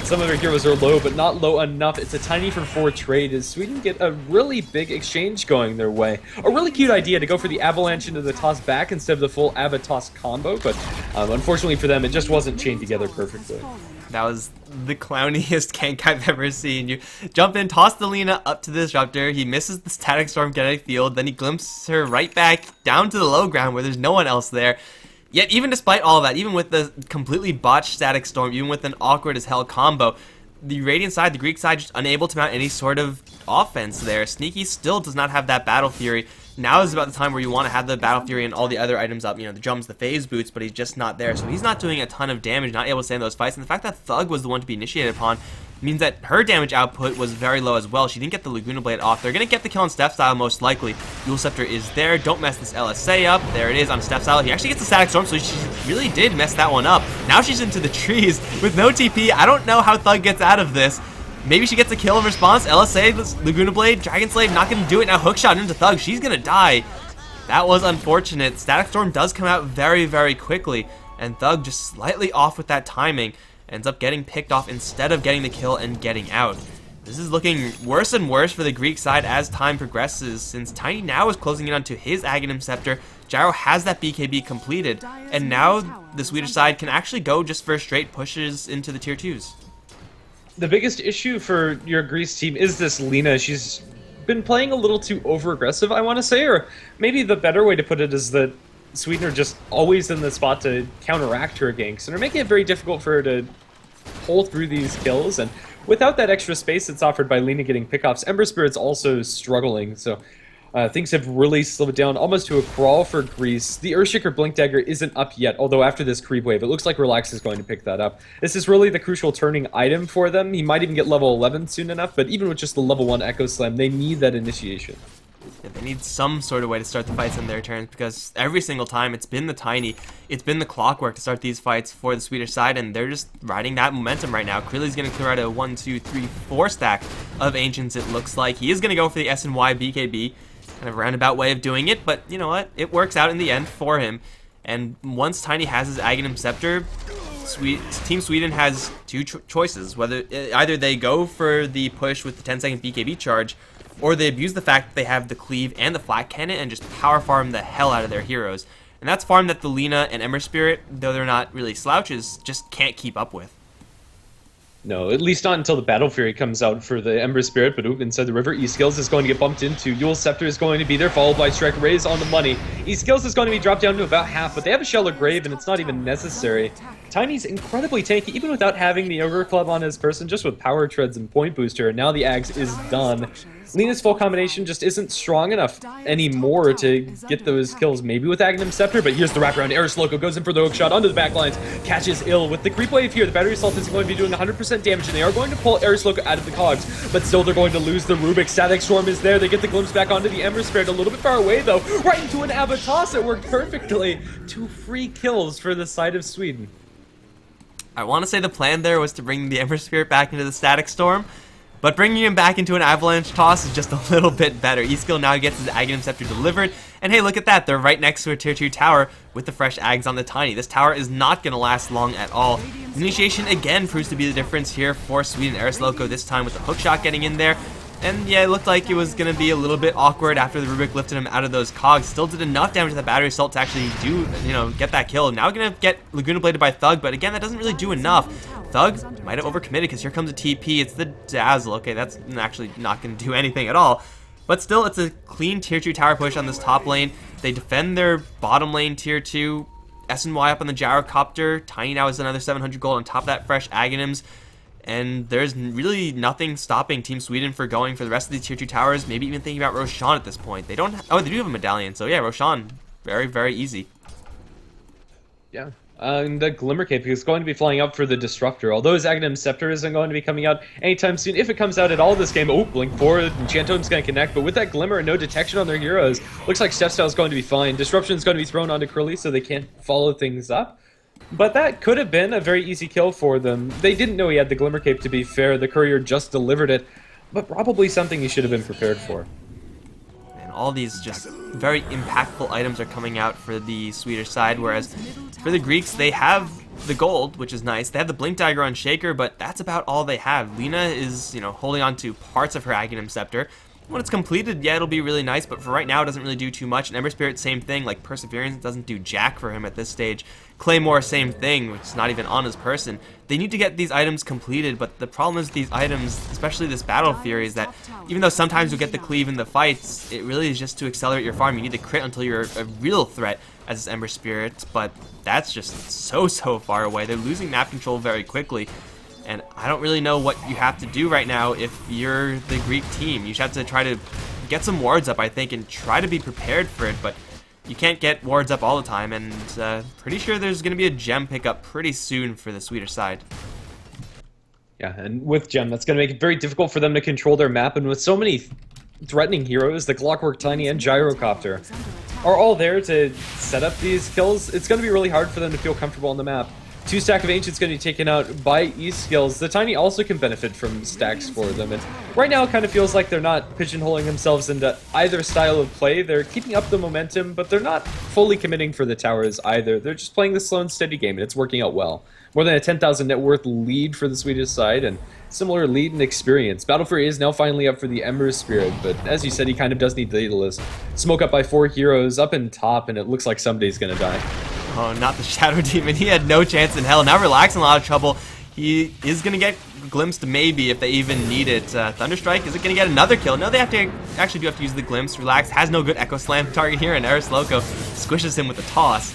Some of their heroes are low, but not low enough. It's a tiny for 4 trade as Sweden get a really big exchange going their way. A really cute idea to go for the avalanche into the toss back instead of the full Ava toss combo, but unfortunately for them, it just wasn't chained together perfectly. That was the clowniest gank I've ever seen. You jump in, toss the Lina up to the disruptor, he misses the static storm kinetic field, then he glimpses her right back down to the low ground where there's no one else there. Yet even despite all of that, even with the completely botched static storm, even with an awkward as hell combo, the Radiant side, the Greek side, just unable to mount any sort of offense there. Sneaky still does not have that Battle Fury. Now is about the time where you want to have the Battle Fury and all the other items up, you know, the drums, the phase boots, but he's just not there. So he's not doing a ton of damage, not able to stay in those fights. And the fact that Thug was the one to be initiated upon means that her damage output was very low as well. She didn't get the Laguna Blade off. They're going to get the kill on Steph Style most likely. Dual Scepter is there. Don't mess this LSA up. There it is on Steph Style. He actually gets the Static Storm, so she really did mess that one up. Now she's into the trees with no TP. I don't know how Thug gets out of this. Maybe she gets a kill in response. LSA, Laguna Blade, Dragon Slave, not going to do it. Now hookshot into Thug. She's going to die. That was unfortunate. Static Storm does come out very, very quickly, and Thug just slightly off with that timing. Ends up getting picked off instead of getting the kill and getting out. This is looking worse and worse for the Greek side as time progresses, since Tiny now is closing in onto his Aghanim Scepter. Gyro has that BKB completed, and now the Swedish side can actually go just for straight pushes into the tier 2s. The biggest issue for your Greece team is this Lina. She's been playing a little too over-aggressive, I want to say, or maybe the better way to put it is that Sweden are just always in the spot to counteract her ganks, and are making it very difficult for her to pull through these kills. And without that extra space that's offered by Lina getting pickoffs, Ember Spirit's also struggling, so things have really slowed down almost to a crawl for Greece. The Earthshaker Blink Dagger isn't up yet, although after this creep wave, it looks like Relax is going to pick that up. This is really the crucial turning item for them. He might even get level 11 soon enough, but even with just the level 1 Echo Slam, they need that initiation. Yeah, they need some sort of way to start the fights in their turns, because every single time it's been the Tiny, it's been the Clockwork to start these fights for the Swedish side, and they're just riding that momentum right now. Krilli's going to clear out a 1, 2, 3, 4 stack of Ancients, it looks like. He is going to go for the S and Y BKB, kind of a roundabout way of doing it, but you know what? It works out in the end for him. And once Tiny has his Aghanim Scepter, Team Sweden has two choices. Whether either they go for the push with the 10-second BKB charge, or they abuse the fact that they have the cleave and the flat cannon and just power farm the hell out of their heroes. And that's farm that the Lina and Ember Spirit, though they're not really slouches, just can't keep up with. No, at least not until the Battle Fury comes out for the Ember Spirit, but inside the river, E-Skills is going to get bumped into. Dual Scepter is going to be there, followed by Strike Raise on the money. E-Skills is going to be dropped down to about half, but they have a Shallow Grave, and it's not even necessary. Tiny's incredibly tanky, even without having the Ogre Club on his person, just with Power Treads and Point Booster, and now the Ags is done. Lina's full combination just isn't strong enough anymore to get those kills, maybe with Aghanim Scepter, but here's the wraparound. Eris Loco goes in for the hook shot onto the backlines, catches ill. With the creep wave here, the Battery Assault is going to be doing 100% damage, and they are going to pull Eris Loco out of the cogs, but still they're going to lose the Rubik. Static Storm is there. They get the glimpse back onto the Ember Spirit, a little bit far away though, right into an Avatos. It worked perfectly. 2 free kills for the side of Sweden. I want to say the plan there was to bring the Ember Spirit back into the Static Storm, but bringing him back into an Avalanche toss is just a little bit better. E-Skill now gets his Aghanim Scepter delivered, and hey, look at that, they're right next to a tier 2 tower with the fresh Ags on the Tiny. This tower is not going to last long at all. Initiation again proves to be the difference here for Sweden. Eris Loco this time with the hookshot getting in there. And yeah, it looked like it was going to be a little bit awkward after the Rubik lifted him out of those cogs. Still did enough damage to the Battery Assault to actually get that kill. Now going to get Laguna Bladed by Thug, but again, that doesn't really do enough. Thug might have overcommitted because here comes a TP. It's the Dazzle. Okay, that's actually not going to do anything at all. But still, it's a clean tier 2 tower push on this top lane. They defend their bottom lane tier 2. S&Y up on the Gyrocopter. Tiny now has another 700 gold on top of that fresh Aghanims. And there's really nothing stopping Team Sweden for going for the rest of the tier 2 towers, maybe even thinking about Roshan at this point. They don't... Oh, they do have a medallion, so yeah, Roshan, very, very easy. Yeah. And the Glimmer Cape is going to be flying up for the Disruptor. Although his Aghanim Scepter isn't going to be coming out anytime soon. If it comes out at all this game, oh, Blink forward, Enchantome's going to connect. But with that Glimmer and no detection on their heroes, looks like Steph Style is going to be fine. Disruption is going to be thrown onto Curly so they can't follow things up. But that could have been a very easy kill for them. They didn't know he had the Glimmer Cape, to be fair. The Courier just delivered it, but probably something he should have been prepared for. And all these just very impactful items are coming out for the Swedish side, whereas for the Greeks, they have the gold, which is nice. They have the Blink Dagger on Shaker, but that's about all they have. Lina is, holding on to parts of her Aghanim Scepter. When it's completed, yeah, it'll be really nice, but for right now, it doesn't really do too much. And Ember Spirit, same thing. Like, Perseverance doesn't do jack for him at this stage. Claymore, same thing, which is not even on his person. They need to get these items completed, but the problem is these items, especially this Battle Fury, is that even though sometimes you'll get the cleave in the fights, it really is just to accelerate your farm. You need to crit until you're a real threat as this Ember Spirit, but that's just so far away. They're losing map control very quickly. And I don't really know what you have to do right now if you're the Greek team. You just have to try to get some wards up, I think, and try to be prepared for it. But you can't get wards up all the time, and pretty sure there's going to be a gem pickup pretty soon for the Swedish side. Yeah, and with gem, that's going to make it very difficult for them to control their map. And with so many threatening heroes, the Clockwork Tiny and Gyrocopter are all there to set up these kills, it's going to be really hard for them to feel comfortable on the map. 2 stack of Ancient's going to be taken out by E-Skills. The Tiny also can benefit from stacks for them. And right now it kind of feels like they're not pigeonholing themselves into either style of play. They're keeping up the momentum, but they're not fully committing for the towers either. They're just playing the slow and steady game, and it's working out well. More than a 10,000 net worth lead for the Swedish side, and similar lead and experience. Battle Fury is now finally up for the Ember Spirit, but as you said, he kind of does need Daedalus. Smoke up by 4 heroes up in top, and it looks like somebody's going to die. Oh, not the Shadow Demon. He had no chance in hell. Now Relax in a lot of trouble. He is going to get glimpsed maybe if they even need it. Thunderstrike, is it going to get another kill? No, they actually do have to use the glimpse. Relax has no good Echo Slam target here, and Eris Loco squishes him with a toss.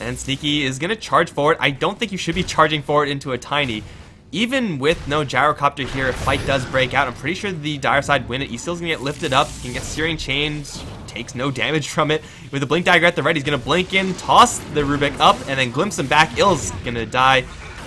And Sneaky is going to charge forward. I don't think you should be charging forward into a Tiny. Even with no Gyrocopter here, if fight does break out, I'm pretty sure the dire side win it. He's still going to get lifted up. He can get Searing Chains, takes no damage from it. With the Blink Dagger at the ready, he's going to blink in, toss the Rubik up, and then glimpse him back. Ill's going to die.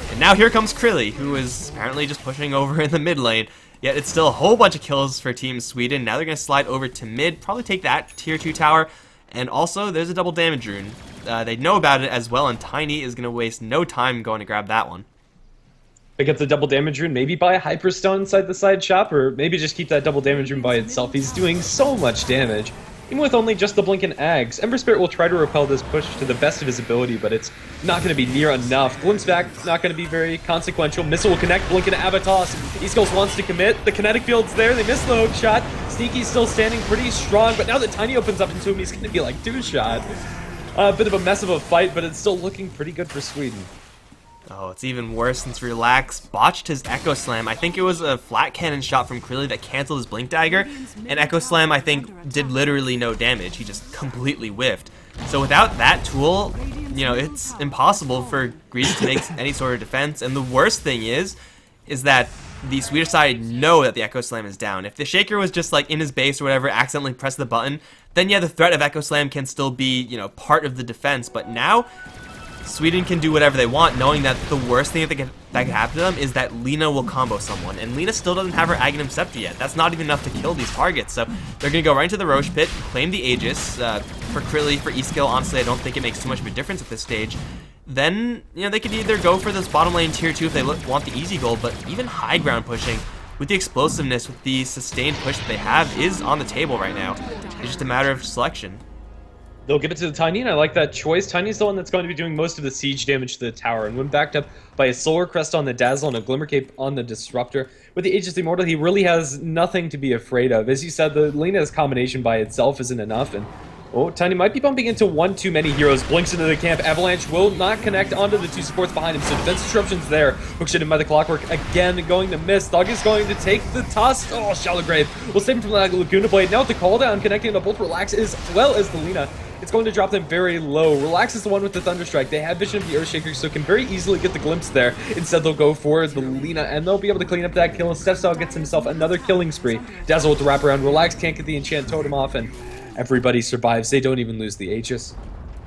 And now here comes Krilly, who is apparently just pushing over in the mid lane. Yet it's still a whole bunch of kills for Team Sweden. Now they're going to slide over to mid, probably take that tier 2 tower. And also, there's a double damage rune. They know about it as well, and Tiny is going to waste no time going to grab that one. Pick up the double damage rune, maybe buy a Hyperstone inside the side shop, or maybe just keep that double damage rune by itself. He's doing so much damage, even with only just the Blink and Ags. Ember Spirit will try to repel this push to the best of his ability, but it's not going to be near enough. Glimpse back, not going to be very consequential. Missile will connect, Blink and Avatos. E-Skills wants to commit. The kinetic field's there, they miss the hook shot. Sneaky's still standing pretty strong, but now that Tiny opens up into him, he's going to be like 2-shot. A bit of a mess of a fight, but it's still looking pretty good for Sweden. Oh, it's even worse since Relax botched his Echo Slam. I think it was a flat cannon shot from Krilly that canceled his Blink Dagger, and Echo Slam, I think, did literally no damage. He just completely whiffed. So without that tool, it's impossible for Greece to make any sort of defense, and the worst thing is that the Swedish side know that the Echo Slam is down. If the Shaker was just like in his base or whatever, accidentally press the button, then yeah, the threat of Echo Slam can still be, part of the defense, but now Sweden can do whatever they want, knowing that the worst thing that could happen to them is that Lina will combo someone. And Lina still doesn't have her Aghanim Scepter yet. That's not even enough to kill these targets. So they're going to go right into the Roche Pit, claim the Aegis. For Krilly, for E-Skill, honestly, I don't think it makes too much of a difference at this stage. Then, they could either go for this bottom lane tier 2 if they want the easy goal, but even high ground pushing with the explosiveness, with the sustained push that they have, is on the table right now. It's just a matter of selection. They'll give it to the Tiny, and I like that choice. Tiny's the one that's going to be doing most of the siege damage to the tower, and when backed up by a Solar Crest on the Dazzle and a Glimmer Cape on the Disruptor, with the Aegis Immortal, he really has nothing to be afraid of. As you said, the Lina's combination by itself isn't enough, and Tiny might be bumping into one too many heroes. Blinks into the camp. Avalanche will not connect onto the 2 supports behind him, so defense disruption's there. Hookshot in by the Clockwork, again going to miss. Thug is going to take the toss. Oh, Shallow Grave will save him from the Laguna Blade. Now with the call down, connecting to both Relax as well as the Lina. It's going to drop them very low. Relax is the one with the Thunderstrike. They have vision of the Earthshaker, so can very easily get the glimpse there. Instead, they'll go for the Lina, and they'll be able to clean up that kill. Stepstyle gets himself another killing spree. Dazzle with the wraparound. Relax can't get the Enchant Totem off, and everybody survives. They don't even lose the Aegis.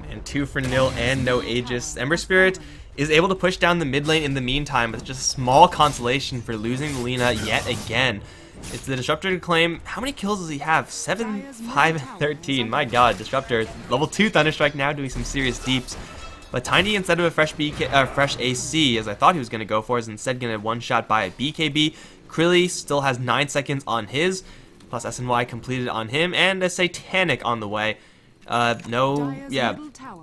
And 2 for nil and no Aegis. Ember Spirit is able to push down the mid lane in the meantime, but just a small consolation for losing the Lina yet again. It's the Disruptor to claim. How many kills does he have? 7, 5, and 13. My god, Disruptor. Level 2 Thunderstrike now doing some serious deeps. But Tiny, instead of a fresh fresh AC, as I thought he was going to go for, is instead going to one-shot by a BKB. Krilly still has 9 seconds on his, plus SNY completed on him, and a Satanic on the way. No, yeah,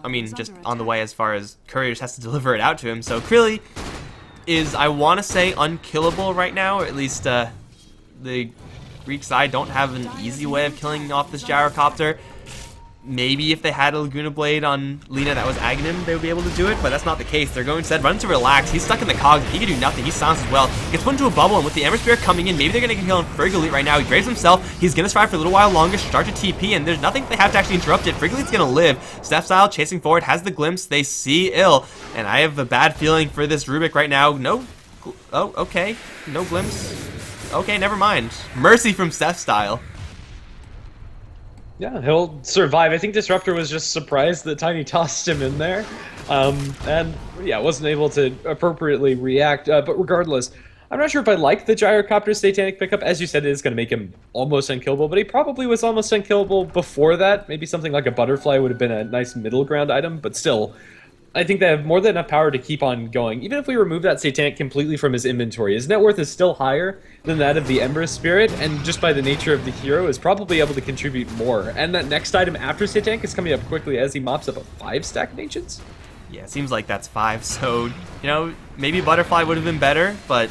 I mean, just on the way as far as Courier just has to deliver it out to him. So Krilly is, I want to say, unkillable right now, or at least the Greek side don't have an easy way of killing off this gyrocopter. Maybe if they had a Laguna Blade on Lina that was agging him, they would be able to do it, but that's not the case. They're going instead, run to relax. He's stuck in the cogs. He can do nothing. He's silenced as well. Gets put into a bubble, and with the Ember Spirit coming in, maybe they're going to kill Frigolite right now. He graves himself. He's going to survive for a little while longer, start to TP, and there's nothing they have to actually interrupt it. Frigolite's going to live. Steph Style chasing forward, has the glimpse. They see Ill, and I have a bad feeling for this Rubik right now. No. Oh, okay. No glimpse. Okay, never mind. Mercy from Steph Style. Yeah, he'll survive. I think Disruptor was just surprised that Tiny tossed him in there. And yeah, wasn't able to appropriately react. But regardless, I'm not sure if I like the Gyrocopter Satanic pickup. As you said, it is going to make him almost unkillable, but he probably was almost unkillable before that. Maybe something like a Butterfly would have been a nice middle ground item, but still, I think they have more than enough power to keep on going. Even if we remove that Satanic completely from his inventory, his net worth is still higher than that of the Ember Spirit, and just by the nature of the hero, is probably able to contribute more. And that next item after Satanic is coming up quickly as he mops up a 5-stack of Ancients. Yeah, it seems like that's 5, so, you know, maybe Butterfly would have been better, but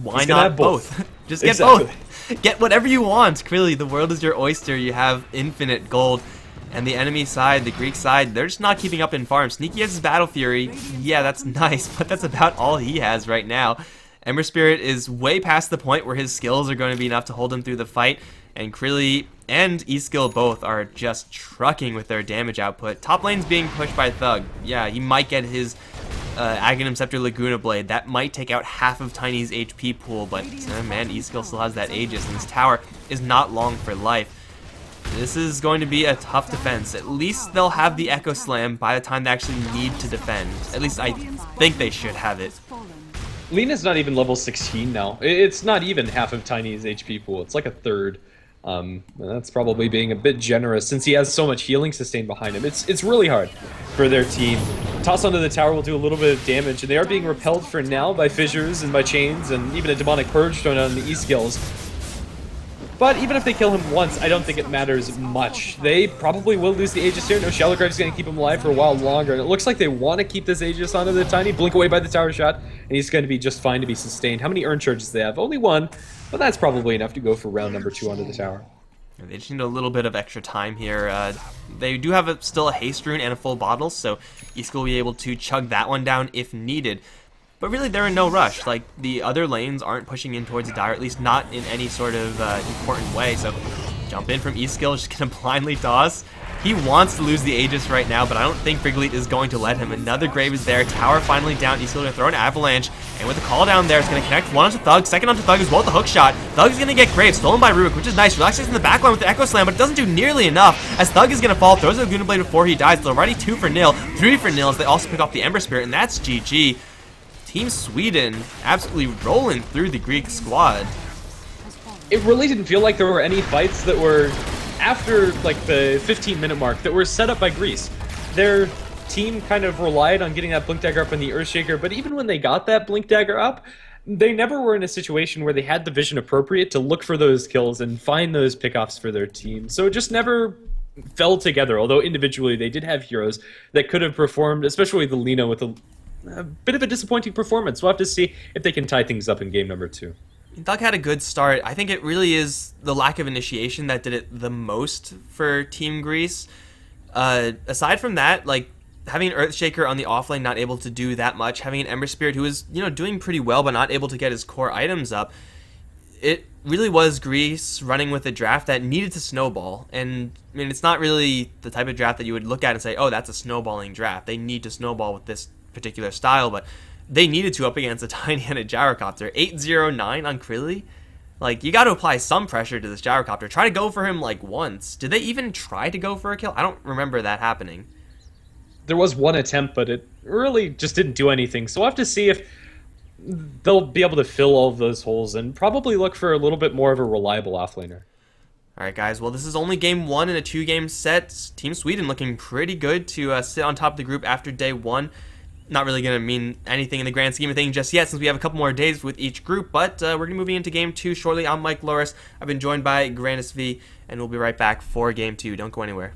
why not both? Just get both. Get whatever you want. Clearly, the world is your oyster. You have infinite gold. And the enemy side, the Greek side, they're just not keeping up in farm. Sneaky has his Battle Fury. Yeah, that's nice, but that's about all he has right now. Ember Spirit is way past the point where his skills are going to be enough to hold him through the fight. And Krilly and E-Skill both are just trucking with their damage output. Top lane's being pushed by Thug. Yeah, he might get his Aghanim Scepter Laguna Blade. That might take out half of Tiny's HP pool, but man, E-Skill still has that Aegis, and this tower is not long for life. This is going to be a tough defense. At least they'll have the Echo Slam by the time they actually need to defend. At least I think they should have it. Lina's not even level 16 now. It's not even half of Tiny's HP pool. It's like a third. That's probably being a bit generous since he has so much healing sustain behind him. It's really hard for their team. Toss onto the tower will do a little bit of damage, and they are being repelled for now by fissures and by chains, and even a demonic purge thrown out on the E-Skills. But even if they kill him once, I don't think it matters much. They probably will lose the Aegis here. No, Shallow-Grave's going to keep him alive for a while longer. And it looks like they want to keep this Aegis onto the Tiny. Blink away by the tower shot. And he's going to be just fine to be sustained. How many urn charges do they have? Only one. But that's probably enough to go for round number 2 onto the tower. They just need a little bit of extra time here. They do have still a haste rune and a full bottle, so E-Skill will be able to chug that one down if needed. But really, they're in no rush. Like, the other lanes aren't pushing in towards the Dire, at least not in any sort of important way. So, jump in from E-Skill, just gonna blindly toss. He wants to lose the Aegis right now, but I don't think Frigolite is going to let him. Another Grave is there. Tower finally down. E-Skill gonna throw an Avalanche, and with the call down there, it's gonna connect one onto Thug, second onto Thug as well with the hook shot. Thug is gonna get Grave, stolen by Rubik, which is nice. Relaxes in the backline with the Echo Slam, but it doesn't do nearly enough, as Thug is gonna fall, throws a Laguna Blade before he dies. They're already 2-0, 3-0 as they also pick off the Ember Spirit, and that's GG. Team Sweden absolutely rolling through the Greek squad. It really didn't feel like there were any fights that were after like the 15-minute mark that were set up by Greece. Their team kind of relied on getting that Blink Dagger up in the Earthshaker, but even when they got that Blink Dagger up, they never were in a situation where they had the vision appropriate to look for those kills and find those pickoffs for their team. So it just never fell together, although individually they did have heroes that could have performed, especially the Lina with a bit of a disappointing performance. We'll have to see if they can tie things up in game number 2. Thug had a good start. I think it really is the lack of initiation that did it the most for Team Greece. Aside from that, like, having an Earthshaker on the offlane not able to do that much, having an Ember Spirit who is, you know, doing pretty well but not able to get his core items up, it really was Greece running with a draft that needed to snowball. And, I mean, it's not really the type of draft that you would look at and say, oh, that's a snowballing draft. They need to snowball with this particular style, but they needed to up against a Tiny and a Gyrocopter. 8-0-9 on Krilly. Like, you got to apply some pressure to this Gyrocopter. Try to go for him, like, once. Did they even try to go for a kill? I don't remember that happening. There was one attempt, but it really just didn't do anything. So we'll have to see if they'll be able to fill all of those holes and probably look for a little bit more of a reliable offlaner. Alright guys, well this is only game 1 in a 2-game set. Team Sweden looking pretty good to sit on top of the group after day 1. Not really going to mean anything in the grand scheme of things just yet since we have a couple more days with each group, but we're going to be moving into game 2 shortly. I'm Mikelorus. I've been joined by GrandisV, and we'll be right back for game 2. Don't go anywhere.